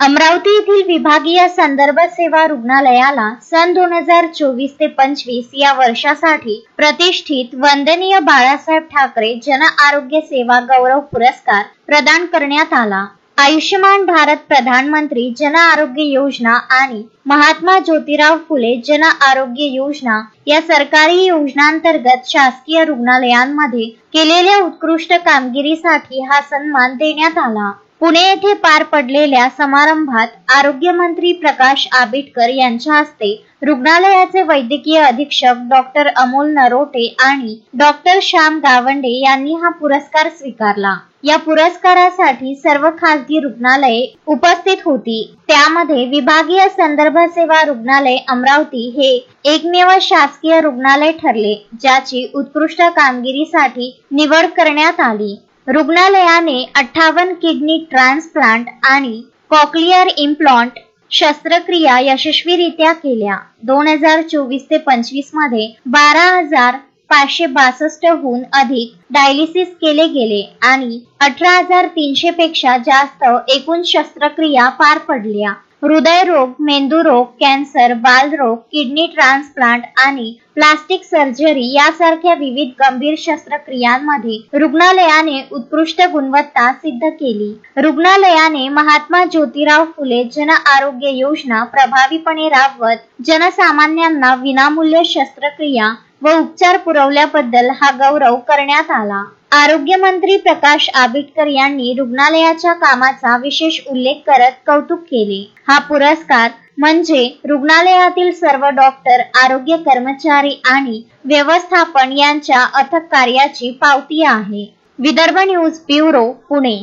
अमरावती येथील विभागीय संदर्भ सेवा रुग्णालयाला सन 2024 ते 25 या वर्षासाठी प्रतिष्ठित वंदनीय बाळासाहेब ठाकरे जन आरोग्य सेवा गौरव पुरस्कार प्रदान करण्यात आला। आयुष्यमान भारत प्रधानमंत्री जन आरोग्य योजना आणि महात्मा ज्योतिराव फुले जन आरोग्य योजना या सरकारी योजनांतर्गत शासकीय रुग्णालयांमध्ये केलेल्या उत्कृष्ट कामगिरीसाठी हा सन्मान देण्यात आला। पुणे येथे पार पडलेल्या समारंभात आरोग्यमंत्री प्रकाश आंबेडकर यांच्या हस्ते रुग्णालयाचे वैद्यकीय अधीक्षक डॉक्टर अमोल नरोटे आणि डॉक्टर श्याम गावंडे यांनी हा पुरस्कार स्वीकारला। या पुरस्कारासाठी सर्व खासगी रुग्णालये उपस्थित होती। त्यामध्ये विभागीय संदर्भ सेवा रुग्णालय अमरावती हे एकमेव शासकीय रुग्णालय ठरले, ज्याची उत्कृष्ट कामगिरीसाठी निवड करण्यात आली। रुग्णालयाने 58 किडनी ट्रान्सप्लांट आणि कॉक्लिअर इम्प्लांट शस्त्रक्रिया यशस्वीरित्या केल्या। 2024 ते 25 मध्ये 12,562 हून अधिक डायलिसिस केले गेले आणि 18,300 पेक्षा जास्त एकूण शस्त्रक्रिया पार पडल्या। हृदयरोग, मेंदूरोग, कॅन्सर, बालरोग, किडनी ट्रान्सप्लांट आणि प्लास्टिक सर्जरी यासारख्या विविध गंभीर शस्त्रक्रियांमध्ये रुग्णालयाने उत्कृष्ट गुणवत्ता सिद्ध केली। रुग्णालयाने महात्मा ज्योतिराव फुले जन आरोग्य योजना प्रभावीपणे राबवत जनसामान्यांना विनामूल्य शस्त्रक्रिया व उपचार पुरवल्याबद्दल हा गौरव करण्यात आला। आरोग्यमंत्री प्रकाश आंबेडकर यांनी रुग्णालयाच्या कामाचा विशेष उल्लेख करत कौतुक केले। हा पुरस्कार म्हणजे रुग्णालयातील सर्व डॉक्टर, आरोग्य कर्मचारी आणि व्यवस्थापन यांच्या अथक कार्याची पावती आहे। Vidarbha news bureau, Pune.